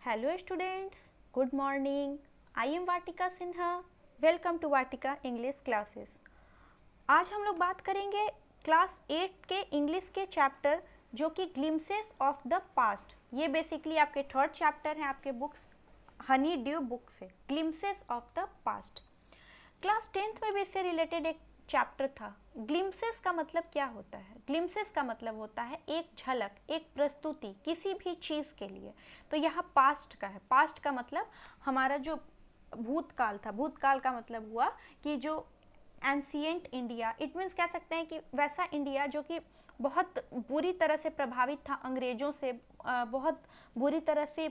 Hello students, good morning. I am Vatika Sinha. Welcome to Vatika English classes. आज हम लोग बात करेंगे क्लास 8 के इंग्लिश के चैप्टर जो कि ग्लिम्सेस ऑफ द पास्ट। ये बेसिकली आपके थर्ड चैप्टर हैं आपके बुक्स हनी ड्यू बुक से, glimpses of the past. Class 10th में भी इससे रिलेटेड एक चैप्टर था। ग्लिम्सेस का मतलब क्या होता है? ग्लिम्सेस का मतलब होता है एक झलक, एक प्रस्तुति किसी भी चीज़ के लिए। तो यहाँ पास्ट का है। पास्ट का मतलब हमारा जो भूतकाल था। भूतकाल का मतलब हुआ कि जो एंशिएंट इंडिया, इट मीन्स कह सकते हैं कि वैसा इंडिया जो कि बहुत बुरी तरह से प्रभावित था अंग्रेज़ों से, बहुत बुरी तरह से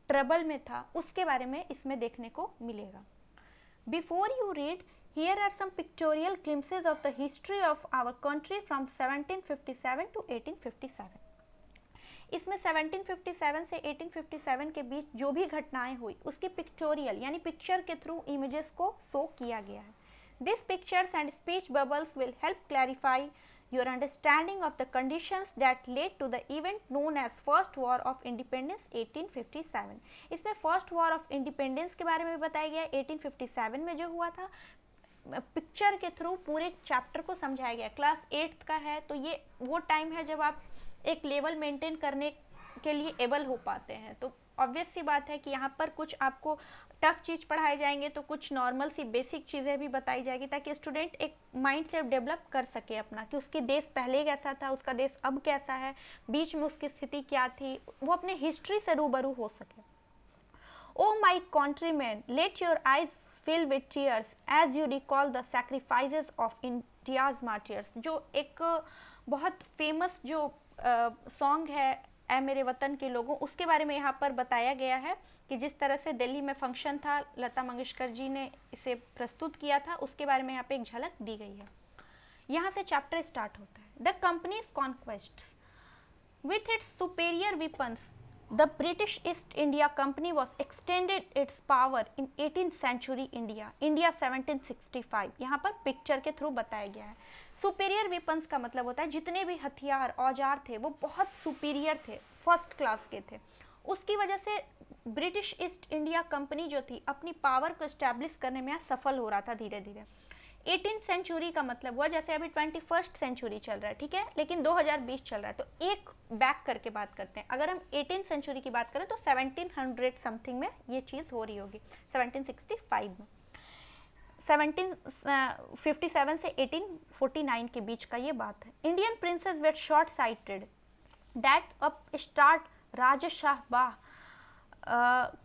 ट्रबल में था, उसके बारे में इसमें देखने को मिलेगा। Before you read, here are some pictorial glimpses of the history of our country from 1757 to 1857. इसमें 1757 से 1857 के बीच जो भी घटनाएं हुई उसकी पिक्टोरियल यानी पिक्चर के थ्रू इमेजेस को शो किया गया है। These pictures and speech bubbles will help clarify your understanding of the conditions that led to the event known as First War of Independence 1857. इसमें फर्स्ट वॉर ऑफ इंडिपेंडेंस के बारे में भी बताया गया 1857 में जो हुआ था। पिक्चर के थ्रू पूरे चैप्टर को समझाया गया। क्लास 8th का है तो ये वो टाइम है जब आप एक लेवल मेंटेन करने के लिए एबल हो पाते हैं। तो ऑब्वियस सी बात है कि यहाँ पर कुछ आपको टफ चीज़ पढ़ाए जाएंगे तो कुछ नॉर्मल सी बेसिक चीज़ें भी बताई जाएगी ताकि स्टूडेंट एक माइंड सेट डेवलप कर सके अपना कि उसकी देश पहले कैसा था, उसका देश अब कैसा है, बीच में उसकी स्थिति क्या थी, वो अपने हिस्ट्री से रूबरू हो सके। Oh my countrymen, let your eyes fill with tears as you recall the sacrifices of India's martyrs। जो एक बहुत फेमस जो सॉन्ग है ऐ मेरे वतन के लोगों, उसके बारे में यहाँ पर बताया गया है कि जिस तरह से दिल्ली में फंक्शन था, लता मंगेशकर जी ने इसे प्रस्तुत किया था, उसके बारे में यहाँ पे एक झलक दी गई है। यहाँ से चैप्टर स्टार्ट होता है। The companies conquests with its superior weapons, the British East India Company was extended its power in 18th century India, India 1765। यहाँ पर पिक्चर के थ्रू बताया गया है। सुपीरियर वेपन्स का मतलब होता है जितने भी हथियार औजार थे वो बहुत सुपीरियर थे, फर्स्ट क्लास के थे। उसकी वजह से ब्रिटिश ईस्ट इंडिया कंपनी जो थी अपनी पावर को इस्टेब्लिश करने में सफल हो रहा था धीरे धीरे। 18th सेंचुरी का मतलब हुआ जैसे अभी 21st सेंचुरी चल रहा है, ठीक है, लेकिन 2020 चल रहा है, तो एक बैक करके बात करते हैं। अगर हम 18th सेंचुरी की बात करें तो 1700 समथिंग में ये चीज़ हो रही होगी, 1765 में। 1757 से 1849 के बीच का ये बात है। Indian princes were short sighted that upstart raja shah बाह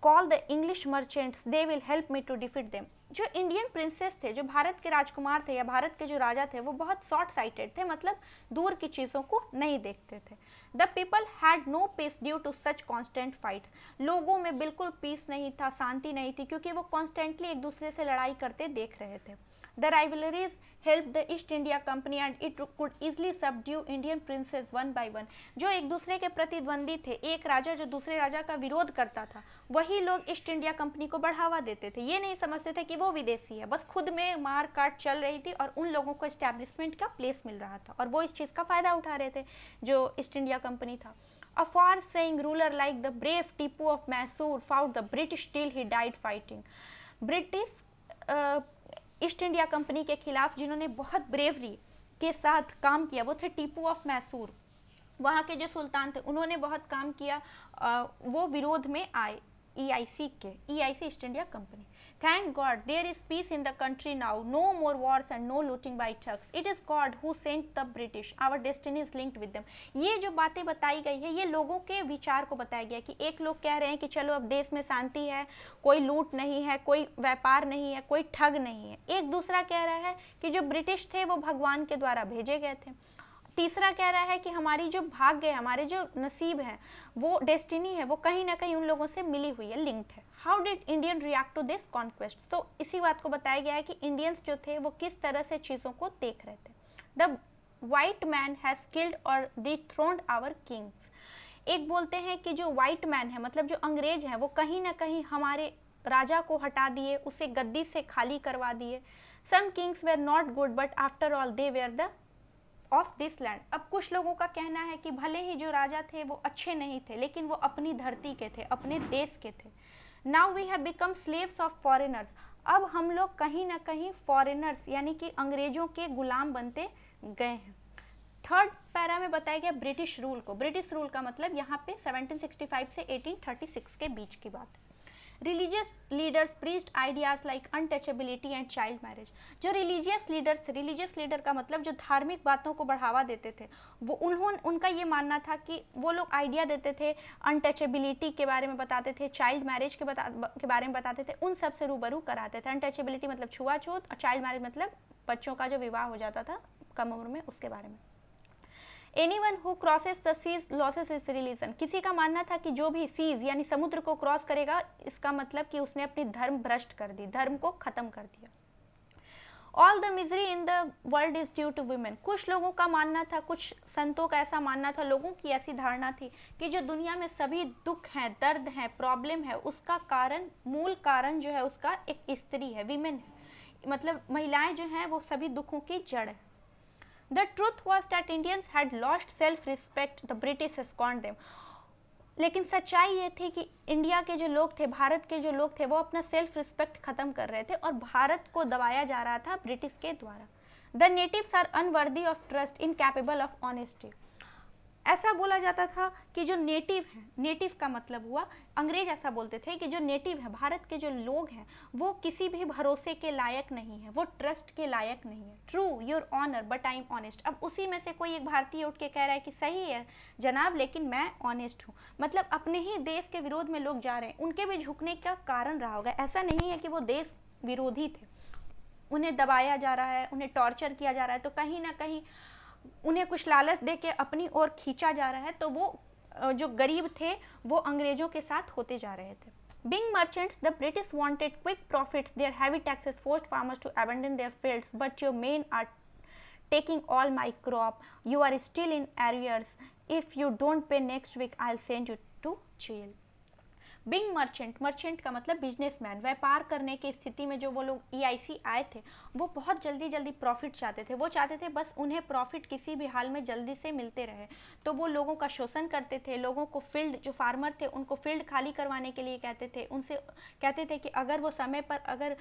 call the English merchants they will help me to defeat them. जो इंडियन प्रिंसेस थे, जो भारत के राजकुमार थे या भारत के जो राजा थे, वो बहुत शॉर्ट साइटेड थे, मतलब दूर की चीज़ों को नहीं देखते थे। The people had no peace due to such constant fights. लोगों में बिल्कुल पीस नहीं था, शांति नहीं थी, क्योंकि वो कॉन्स्टेंटली एक दूसरे से लड़ाई करते देख रहे थे। The rivalries helped the East India Company and it could easily subdue Indian princes one by one। जो एक दूसरे के प्रतिद्वंदी थे, एक राजा जो दूसरे राजा का विरोध करता था, वही लोग ईस्ट इंडिया कंपनी को बढ़ावा देते थे। ये नहीं समझते थे कि वो विदेशी है, बस खुद में मार काट चल रही थी और उन लोगों को एस्टैब्लिशमेंट का प्लेस मिल रहा था और वो इस चीज़ का फ़ायदा उठा रहे थे जो ईस्ट इंडिया कंपनी था। A far saying ruler like the brave Tipu of Mysore fought the British till he died fighting। British east India company के खिलाफ जिन्होंने बहुत ब्रेवरी के साथ काम किया वो थे टीपू ऑफ मैसूर। वहाँ के जो सुल्तान थे उन्होंने बहुत काम किया, वो विरोध में आए EIC East India Company. Thank God there is peace in the country now, no more wars and no looting by thugs, it is God who sent the British, our destiny is linked with them. ये जो बातें बताई गई है ये लोगों के विचार को बताया गया कि एक लोग कह रहे हैं कि चलो अब देश में शांति है, कोई लूट नहीं है, कोई व्यापार नहीं है, कोई ठग नहीं है। एक दूसरा कह रहा है कि जो ब्रिटिश थे वो भगवान के द्वारा भेजे गए थे। तीसरा कह रहा है कि हमारी जो भाग्य है, हमारे जो नसीब है, वो डेस्टिनी है, वो कहीं ना कहीं उन लोगों से मिली हुई है, लिंक्ड है। How did Indian react to this conquest. तो इसी बात को बताया गया है कि इंडियंस जो थे वो किस तरह से चीज़ों को देख रहे थे। The white man has killed और डिथ्रोन्ड आवर किंग्स। एक बोलते हैं कि जो वाइट मैन है मतलब जो अंग्रेज हैं वो कहीं ना कहीं हमारे राजा को हटा दिए, उसे गद्दी से खाली करवा दिए। Some kings were not good but after all they were the of this land. अब कुछ लोगों का कहना है कि भले ही जो राजा थे वो अच्छे नहीं थे, लेकिन वो अपनी धरती के थे, अपने देश के थे। Now we have become slaves of foreigners. अब हम लोग कहीं ना कहीं फॉरेनर्स यानी कि अंग्रेजों के गुलाम बनते गए हैं। थर्ड पैरा में बताया गया ब्रिटिश रूल को। ब्रिटिश रूल का मतलब यहाँ पे 1765 से 1836 के बीच की बात है। Religious leaders preached ideas like untouchability and child marriage. जो रिलीजियस लीडर्स थे, रिलीजियस लीडर का मतलब जो धार्मिक बातों को बढ़ावा देते थे, वो उनका ये मानना था कि वो लोग आइडिया देते थे, अनटचेबिलिटी के बारे में बताते थे, चाइल्ड मैरिज के बारे में बताते थे, उन सब से रूबरू कराते थे। अनटचेबिलिटी मतलब छुआछूत, और चाइल्ड मैरिज मतलब बच्चों का जो विवाह हो जाता था कम उम्र में, उसके बारे में। Anyone who crosses the seas loses his religion। किसी का मानना था कि जो भी सीज यानी समुद्र को क्रॉस करेगा, इसका मतलब कि उसने अपनी धर्म भ्रष्ट कर दी, धर्म को खत्म कर दिया। All the misery in the world is due to women। कुछ लोगों का मानना था, कुछ संतों का ऐसा मानना था, लोगों की ऐसी धारणा थी कि जो दुनिया में सभी दुख हैं, दर्द हैं, प्रॉब्लम है, उसका कारण, मूल कारण जो है उसका एक स्त्री है, विमेन है, मतलब महिलाएं जो हैं वो सभी दुखों की जड़ है। The truth was that Indians had lost self-respect, the British scorned them। लेकिन सच्चाई ये थी कि इंडिया के जो लोग थे, भारत के जो लोग थे, वो अपना सेल्फ रिस्पेक्ट खत्म कर रहे थे और भारत को दबाया जा रहा था ब्रिटिश के द्वारा। The natives are unworthy of trust, incapable of honesty. ऐसा बोला जाता था कि जो नेटिव हैं, नेटिव का मतलब हुआ, अंग्रेज ऐसा बोलते थे कि जो नेटिव है, भारत के जो लोग हैं, वो किसी भी भरोसे के लायक नहीं है, वो ट्रस्ट के लायक नहीं है। True your honour but I am honest. अब उसी में से कोई एक भारतीय उठ के कह रहा है कि सही है जनाब, लेकिन मैं ऑनेस्ट हूँ। मतलब अपने ही देश के विरोध में लोग जा रहे हैं, उनके भी झुकने का कारण रहा होगा। ऐसा नहीं है कि वो देश विरोधी थे, उन्हें दबाया जा रहा है, उन्हें टॉर्चर किया जा रहा है, तो कहीं ना कहीं उन्हें कुछ लालच दे के अपनी ओर खींचा जा रहा है, तो वो जो गरीब थे वो अंग्रेजों के साथ होते जा रहे थे। Being merchants, the British wanted quick profits. Their heavy taxes forced farmers to abandon their fields. But your men are taking all my crop. You are still in arrears. If you don't pay next week, I'll send you to jail. Being merchant, merchant का मतलब businessman, व्यापार करने की स्थिति में जो वो लोग EIC आए थे, वो बहुत जल्दी जल्दी प्रॉफिट चाहते थे। वो चाहते थे बस उन्हें प्रॉफिट किसी भी हाल में जल्दी से मिलते रहे, तो वो लोगों का शोषण करते थे। लोगों को फील्ड, जो फार्मर थे उनको फील्ड खाली करवाने के लिए कहते थे, उनसे कहते थे कि अगर वो समय पर अगर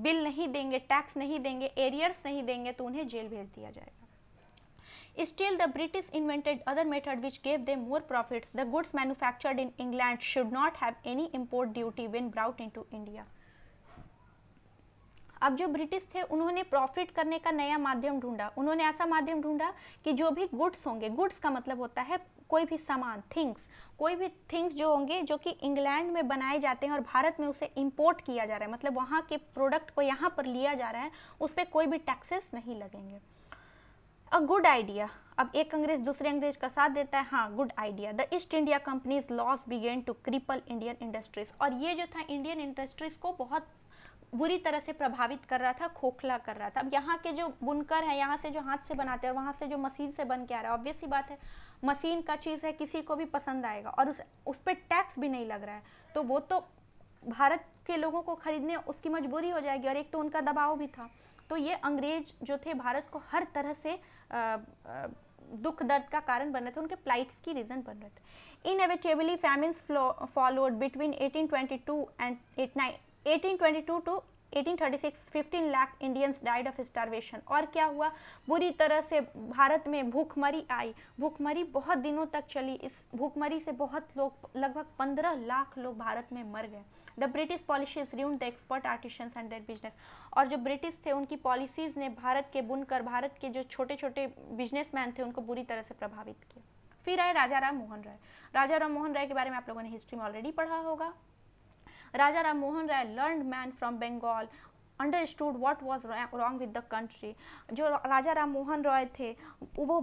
बिल नहीं देंगे, टैक्स नहीं देंगे, एरियर्स नहीं देंगे, तो उन्हें जेल भेज दिया जाएगा। Still, the British invented other method which gave them more profits. The goods manufactured in England should not have any import duty when brought into India. अब जो ब्रिटिश थे उन्होंने प्रॉफिट करने का नया माध्यम ढूंढा। उन्होंने ऐसा माध्यम ढूंढा कि जो भी गुड्स होंगे, गुड्स का मतलब होता है कोई भी सामान, थिंग्स, कोई भी थिंग्स जो होंगे जो कि इंग्लैंड में बनाए जाते हैं और भारत में उसे इंपोर्ट किया जा रहा है, मतलब वहाँ के प्रोडक्ट को यहाँ पर लिया जा रहा है, उस पर कोई भी टैक्सेस नहीं लगेंगे। A good idea. अब एक अंग्रेज दूसरे अंग्रेज का साथ देता है, हाँ good idea. The East India Company's laws began to cripple Indian industries. और ये जो था इंडियन इंडस्ट्रीज को बहुत बुरी तरह से प्रभावित कर रहा था, खोखला कर रहा था। अब यहाँ के जो बुनकर हैं, यहाँ से जो हाथ से बनाते हैं और वहाँ से जो मशीन से बन के आ रहा है, ऑब्वियस सी बात है मशीन का चीज़ है, किसी को भी पसंद आएगा और उस पर टैक्स भी नहीं लग रहा है, तो वो तो भारत के लोगों को खरीदने उसकी मजबूरी हो जाएगी। और एक तो उनका दबाव भी था, तो ये अंग्रेज जो थे भारत को हर तरह से दुख दर्द का कारण बन रहे थे, उनके प्लाइट्स की रीजन बन रहे थे। Inevitably famines followed between 1822 and 1822 to 1836 15 lakh Indians died of starvation. और क्या हुआ, बुरी तरह से भारत में भूखमरी आई, भूखमरी बहुत दिनों तक चली। इस भूखमरी से बहुत लोग, लगभग 15 लाख लोग भारत में मर गए। The British policies ruined the expert artisans and their business. और जो ब्रिटिश थे उनकी पॉलिसीज़ ने भारत के बुनकर, भारत के जो छोटे छोटे बिजनेसमैन थे, उनको बुरी तरह से प्रभावित किया। फिर आए राजा राम मोहन राय। राजा राम मोहन राय के बारे में आप लोगों ने हिस्ट्री में ऑलरेडी पढ़ा होगा। Raja Ram Mohan Roy learned man from Bengal, understood what was wrong with the country. जो राजा राम मोहन राय थे वो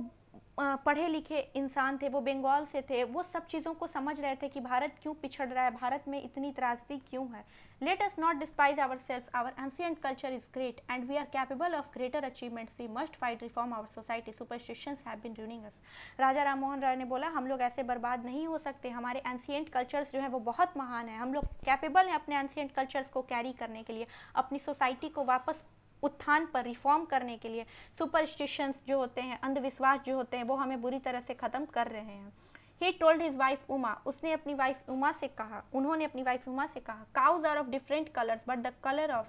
पढ़े लिखे इंसान थे, वो बंगाल से थे, वो सब चीज़ों को समझ रहे थे कि भारत क्यों पिछड़ रहा है, भारत में इतनी त्रासदी क्यों है। Let us not despise ourselves, our ancient culture is great and we are capable of greater achievements, we must fight reform our society, superstitions have been ruining us. Raja Ram Mohan Roy ने बोला हम लोग ऐसे बर्बाद नहीं हो सकते, हमारे एंशिएंट कल्चर्स जो है वो बहुत महान है, हम लोग कैपेबल हैं अपने एंशिएंट कल्चर्स को कैरी करने के लिए, अपनी सोसाइटी को वापस उत्थान पर, रिफॉर्म करने के लिए, सुपरस्टिशंस जो होते हैं, अंधविश्वास जो होते हैं, वो हमें बुरी तरह से ख़त्म कर रहे हैं। He told his wife Uma, उसने अपनी वाइफ उमा से कहा, उन्होंने अपनी वाइफ उमा से कहा, cows are of different colors but the color of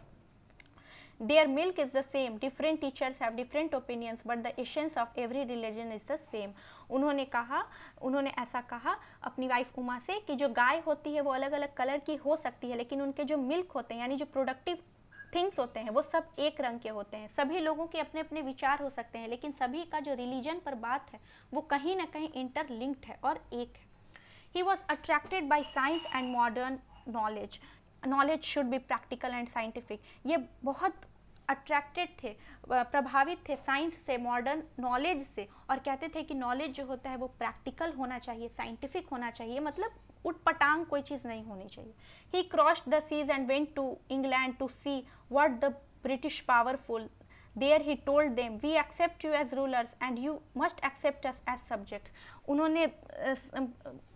their milk is the same, different teachers have different opinions but the essence of every religion is the same। उन्होंने ऐसा कहा अपनी वाइफ उमा से कि जो गाय होती है वो अलग अलग कलर की हो सकती है, लेकिन उनके जो मिल्क होते हैं यानी जो प्रोडक्टिव थिंग्स होते हैं वो सब एक रंग के होते हैं। सभी लोगों के अपने अपने विचार हो सकते हैं, लेकिन सभी का जो रिलीजन पर बात है वो कहीं ना कहीं इंटरलिंक्ड है और एक है। He was attracted by science and modern knowledge. Knowledge should be practical and scientific. ये बहुत अट्रैक्टेड थे, प्रभावित थे साइंस से, मॉडर्न नॉलेज से, और कहते थे कि नॉलेज जो होता है वो प्रैक्टिकल होना चाहिए, साइंटिफिक होना चाहिए, मतलब उटपटांग कोई चीज़ नहीं होनी चाहिए। He crossed the seas and went to England to see what the British powerful. There he told them, we accept you as rulers and you must accept us as subjects. उन्होंने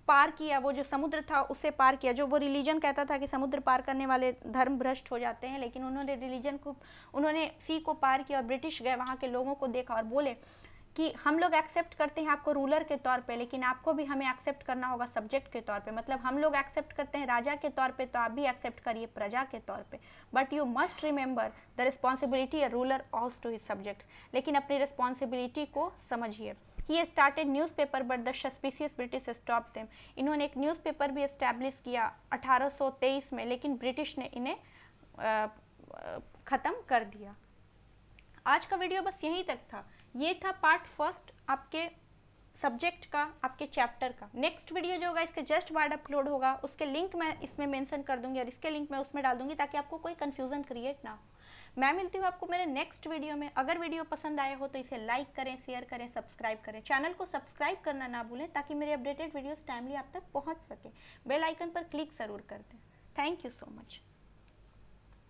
पार किया, वो जो समुद्र था उसे पार किया। जो वो रिलीजन कहता था कि समुद्र पार करने वाले धर्म भ्रष्ट हो जाते हैं, लेकिन उन्होंने सी को पार किया और ब्रिटिश गए, वहाँ के लोगों को देखा और बोले कि हम लोग एक्सेप्ट करते हैं आपको रूलर के तौर पे, लेकिन आपको भी हमें एक्सेप्ट करना होगा सब्जेक्ट के तौर पे। मतलब हम लोग एक्सेप्ट करते हैं राजा के तौर पे, तो आप भी एक्सेप्ट करिए प्रजा के तौर पे। But you must remember the responsibility a ruler owes to his subjects, लेकिन अपनी रिस्पॉन्सिबिलिटी को समझिए। He started newspaper but the suspicious British stopped them. इन्होंने एक न्यूज़पेपर भी एस्टैब्लिश किया 1823 में, लेकिन ब्रिटिश ने इन्हें ख़त्म कर दिया। आज का वीडियो बस यहीं तक था। ये था पार्ट फर्स्ट आपके सब्जेक्ट का, आपके चैप्टर का। नेक्स्ट वीडियो जो होगा इसके जस्ट बाद अपलोड होगा, उसके लिंक मैं इसमें मेंशन कर दूंगी और इसके लिंक मैं उसमें डाल दूंगी ताकि आपको कोई कन्फ्यूज़न क्रिएट ना हो। मैं मिलती हूँ आपको मेरे नेक्स्ट वीडियो में। अगर वीडियो पसंद आया हो तो इसे लाइक करें, शेयर करें, सब्सक्राइब करें। चैनल को सब्सक्राइब करना ना भूलें ताकि मेरे अपडेटेड वीडियोस टाइमली आप तक पहुँच सके। बेल आइकन पर क्लिक ज़रूर कर दें। Thank you so much.